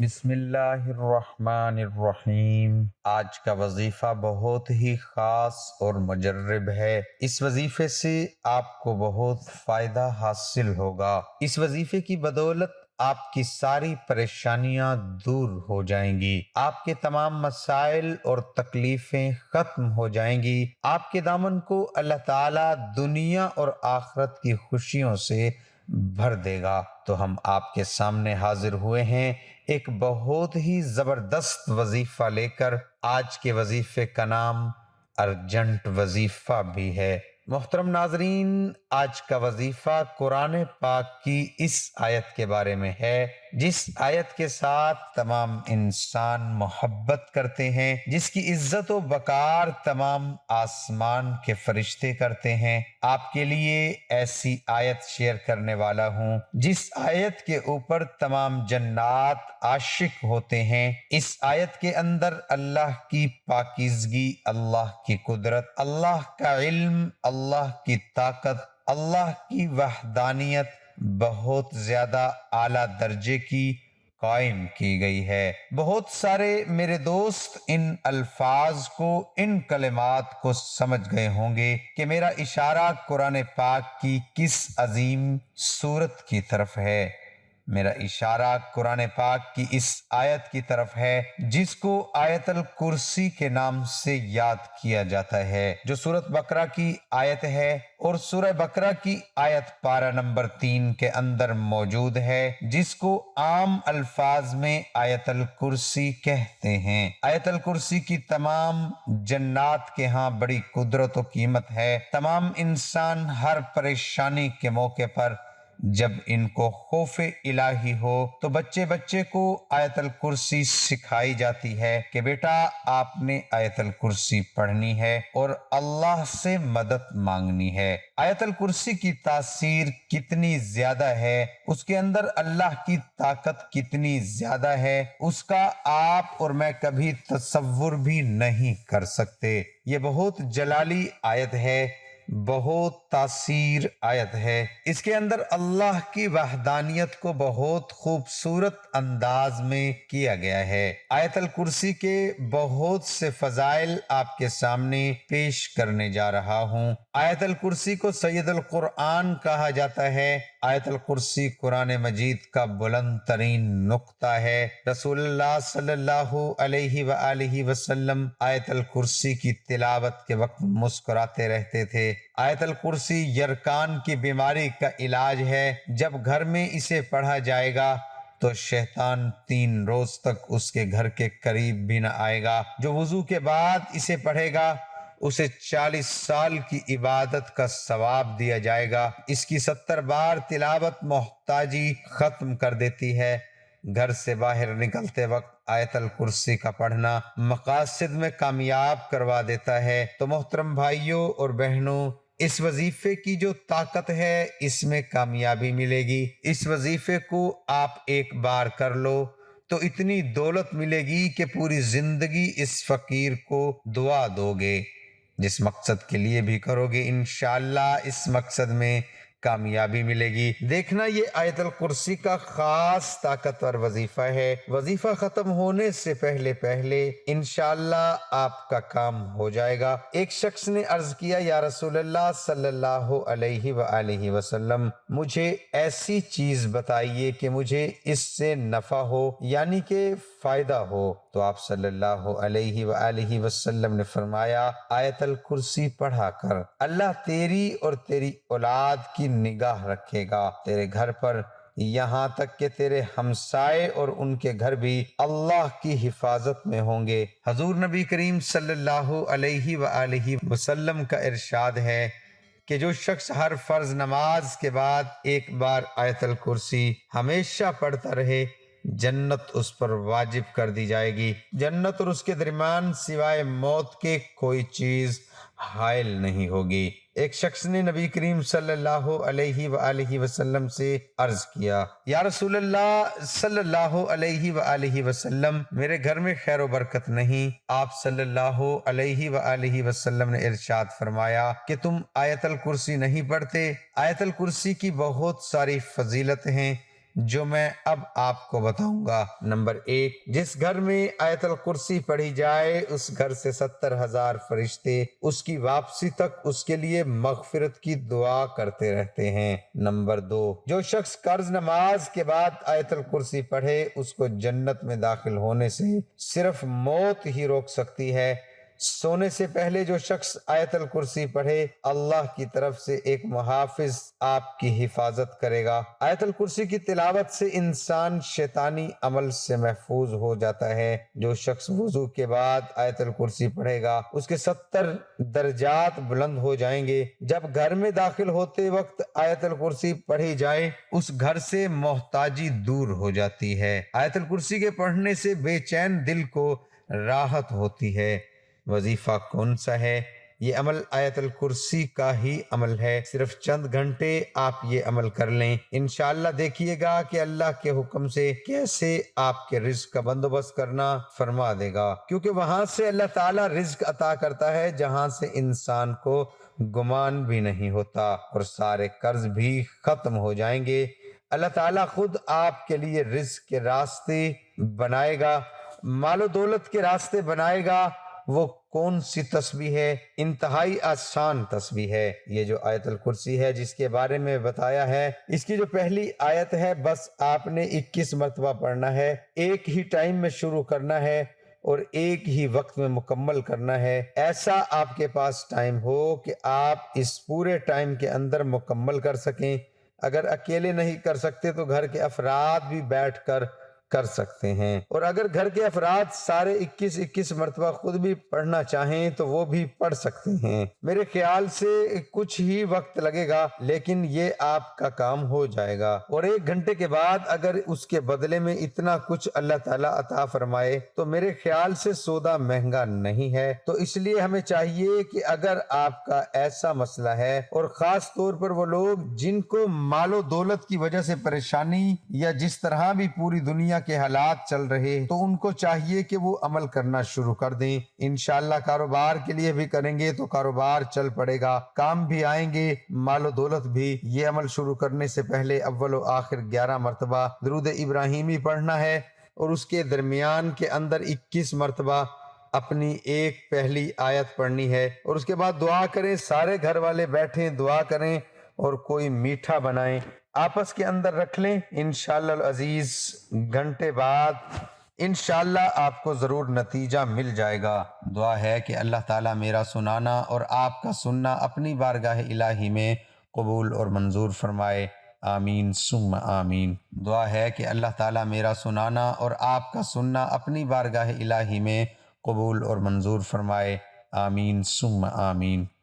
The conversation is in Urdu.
بسم اللہ الرحمن الرحیم۔ آج کا وظیفہ بہت ہی خاص اور مجرب ہے۔ اس وظیفے سے آپ کو بہت فائدہ حاصل ہوگا۔ اس وظیفے کی بدولت آپ کی ساری پریشانیاں دور ہو جائیں گی، آپ کے تمام مسائل اور تکلیفیں ختم ہو جائیں گی، آپ کے دامن کو اللہ تعالیٰ دنیا اور آخرت کی خوشیوں سے بھر دے گا۔ تو ہم آپ کے سامنے حاضر ہوئے ہیں ایک بہت ہی زبردست وظیفہ لے کر۔ آج کے وظیفے کا نام ارجنٹ وظیفہ بھی ہے۔ محترم ناظرین، آج کا وظیفہ قرآن پاک کی اس آیت کے بارے میں ہے، جس آیت کے ساتھ تمام انسان محبت کرتے ہیں، جس کی عزت و وقار تمام آسمان کے فرشتے کرتے ہیں۔ آپ کے لیے ایسی آیت شیئر کرنے والا ہوں جس آیت کے اوپر تمام جنات عاشق ہوتے ہیں۔ اس آیت کے اندر اللہ کی پاکیزگی، اللہ کی قدرت، اللہ کا علم، اللہ کی طاقت، اللہ کی وحدانیت بہت زیادہ اعلیٰ درجے کی قائم کی گئی ہے۔ بہت سارے میرے دوست ان الفاظ کو، ان کلمات کو سمجھ گئے ہوں گے کہ میرا اشارہ قرآن پاک کی کس عظیم سورت کی طرف ہے۔ میرا اشارہ قرآن پاک کی اس آیت کی طرف ہے جس کو آیت الکرسی کے نام سے یاد کیا جاتا ہے، جو سورۃ بقرہ کی آیت ہے اور سورہ بقرہ کی آیت پارہ نمبر 3 کے اندر موجود ہے، جس کو عام الفاظ میں آیت الکرسی کہتے ہیں۔ آیت الکرسی کی تمام جنات کے ہاں بڑی قدرت و قیمت ہے۔ تمام انسان ہر پریشانی کے موقع پر جب ان کو خوف الہی ہو تو بچے بچے کو آیت الکرسی سکھائی جاتی ہے کہ بیٹا آپ نے آیت الکرسی پڑھنی ہے اور اللہ سے مدد مانگنی ہے۔ آیت الکرسی کی تاثیر کتنی زیادہ ہے، اس کے اندر اللہ کی طاقت کتنی زیادہ ہے، اس کا آپ اور میں کبھی تصور بھی نہیں کر سکتے۔ یہ بہت جلالی آیت ہے، بہت تاثیر آیت ہے۔ اس کے اندر اللہ کی وحدانیت کو بہت خوبصورت انداز میں کیا گیا ہے۔ آیت الکرسی کے بہت سے فضائل آپ کے سامنے پیش کرنے جا رہا ہوں۔ آیت الکرسی کو سید القرآن کہا جاتا ہے۔ آیت الکرسی قرآن مجید کا بلند ترین نقطہ ہے۔ رسول اللہ صلی اللہ علیہ وآلہ وسلم آیت الکرسی کی تلاوت کے وقت مسکراتے رہتے تھے۔ آیت الکرسی یرکان کی بیماری کا علاج ہے۔ جب گھر میں اسے پڑھا جائے گا تو شیطان 3 روز تک اس کے گھر کے قریب بھی نہ آئے گا۔ جو وضو کے بعد اسے پڑھے گا اسے 40 سال کی عبادت کا ثواب دیا جائے گا۔ اس کی 70 بار تلاوت محتاجی ختم کر دیتی ہے۔ گھر سے باہر نکلتے وقت آیت الکرسی کا پڑھنا مقاصد میں کامیاب کروا دیتا ہے۔ تو محترم بھائیوں اور بہنوں، اس وظیفے کی جو طاقت ہے اس میں کامیابی ملے گی۔ اس وظیفے کو آپ ایک بار کر لو تو اتنی دولت ملے گی کہ پوری زندگی اس فقیر کو دعا دو گے۔ جس مقصد کے لیے بھی کرو گے انشاءاللہ اس مقصد میں کامیابی ملے گی۔ دیکھنا، یہ آیت الکرسی کا خاص طاقتور وظیفہ ہے۔ وظیفہ ختم ہونے سے پہلے انشاءاللہ آپ کا کام ہو جائے گا۔ ایک شخص نے عرض کیا، یا رسول اللہ صلی اللہ علیہ وآلہ وسلم، مجھے ایسی چیز بتائیے کہ مجھے اس سے نفع ہو، یعنی کہ فائدہ ہو۔ تو آپ صلی اللہ علیہ وآلہ وسلم نے فرمایا، آیت الکرسی پڑھا کر، اللہ تیری اور تیری اولاد کی نگاہ رکھے گا، تیرے گھر پر، یہاں تک کہ تیرے ہمسائے اور ان کے گھر بھی اللہ کی حفاظت میں ہوں گے۔ حضور نبی کریم صلی اللہ علیہ وآلہ وسلم کا ارشاد ہے کہ جو شخص ہر فرض نماز کے بعد ایک بار آیت الکرسی ہمیشہ پڑھتا رہے، جنت اس پر واجب کر دی جائے گی۔ جنت اور اس کے درمیان سوائے موت کے کوئی چیز حائل نہیں ہوگی۔ ایک شخص نے نبی کریم صلی اللہ علیہ وآلہ وسلم سے عرض کیا، یا رسول اللہ صلی اللہ علیہ وآلہ وسلم، میرے گھر میں خیر و برکت نہیں۔ آپ صلی اللہ علیہ وآلہ وسلم نے ارشاد فرمایا کہ تم آیت الکرسی نہیں پڑھتے؟ آیت الکرسی کی بہت ساری فضیلت ہیں، جو میں اب آپ کو بتاؤں گا۔ نمبر 1، جس گھر میں آیت الکرسی پڑھی جائے اس گھر سے 70,000 فرشتے اس کی واپسی تک اس کے لیے مغفرت کی دعا کرتے رہتے ہیں۔ نمبر 2، جو شخص فرض نماز کے بعد آیت الکرسی پڑھے اس کو جنت میں داخل ہونے سے صرف موت ہی روک سکتی ہے۔ سونے سے پہلے جو شخص آیت الکرسی پڑھے اللہ کی طرف سے ایک محافظ آپ کی حفاظت کرے گا۔ آیت الکرسی کی تلاوت سے انسان شیطانی عمل سے محفوظ ہو جاتا ہے۔ جو شخص وضو کے بعد آیت الکرسی پڑھے گا اس کے 70 درجات بلند ہو جائیں گے۔ جب گھر میں داخل ہوتے وقت آیت الکرسی پڑھی جائے اس گھر سے محتاجی دور ہو جاتی ہے۔ آیت الکرسی کے پڑھنے سے بے چین دل کو راحت ہوتی ہے۔ وظیفہ کون سا ہے؟ یہ عمل آیت الکرسی کا ہی عمل ہے۔ صرف چند گھنٹے آپ یہ عمل کر لیں، انشاءاللہ دیکھیے گا کہ اللہ کے حکم سے کیسے آپ کے رزق کا بندوبست کرنا فرما دے گا، کیونکہ وہاں سے اللہ تعالیٰ رزق عطا کرتا ہے جہاں سے انسان کو گمان بھی نہیں ہوتا، اور سارے قرض بھی ختم ہو جائیں گے۔ اللہ تعالیٰ خود آپ کے لیے رزق کے راستے بنائے گا، مال و دولت کے راستے بنائے گا۔ وہ کون سی تسبیح ہے؟ انتہائی آسان تسبیح ہے۔ یہ جو آیت الکرسی ہے جس کے بارے میں بتایا ہے، اس کی جو پہلی آیت ہے بس آپ نے 21 مرتبہ پڑھنا ہے۔ ایک ہی ٹائم میں شروع کرنا ہے اور ایک ہی وقت میں مکمل کرنا ہے۔ ایسا آپ کے پاس ٹائم ہو کہ آپ اس پورے ٹائم کے اندر مکمل کر سکیں۔ اگر اکیلے نہیں کر سکتے تو گھر کے افراد بھی بیٹھ کر سکتے ہیں، اور اگر گھر کے افراد سارے 21 مرتبہ خود بھی پڑھنا چاہیں تو وہ بھی پڑھ سکتے ہیں۔ میرے خیال سے کچھ ہی وقت لگے گا لیکن یہ آپ کا کام ہو جائے گا، اور 1 گھنٹے کے بعد اگر اس کے بدلے میں اتنا کچھ اللہ تعالیٰ عطا فرمائے تو میرے خیال سے سودا مہنگا نہیں ہے۔ تو اس لیے ہمیں چاہیے کہ اگر آپ کا ایسا مسئلہ ہے، اور خاص طور پر وہ لوگ جن کو مال و دولت کی وجہ سے پریشانی یا جس طرح بھی پوری دنیا کے حالات چل رہے، تو ان کو چاہیے کہ وہ عمل کرنا شروع کر دیں۔ انشاءاللہ کاروبار کے لیے بھی کریں گے تو کاروبار چل پڑے گا، کام بھی آئیں گے، مال و دولت بھی۔ یہ عمل شروع کرنے سے پہلے اول و آخر 11 مرتبہ درود ابراہیمی پڑھنا ہے، اور اس کے درمیان کے اندر 21 مرتبہ اپنی ایک پہلی آیت پڑھنی ہے، اور اس کے بعد دعا کریں۔ سارے گھر والے بیٹھیں، دعا کریں، اور کوئی میٹھا بنائیں، آپس کے اندر رکھ لیں۔ انشاءاللہ العزیز گھنٹے بعد انشاءاللہ آپ کو ضرور نتیجہ مل جائے گا۔ دعا ہے کہ اللہ تعالیٰ میرا سنانا اور آپ کا سننا اپنی بارگاہ الہی میں قبول اور منظور فرمائے، آمین ثم آمین۔ دعا ہے کہ اللہ تعالیٰ میرا سنانا اور آپ کا سننا اپنی بارگاہ الہی میں قبول اور منظور فرمائے، آمین ثم آمین۔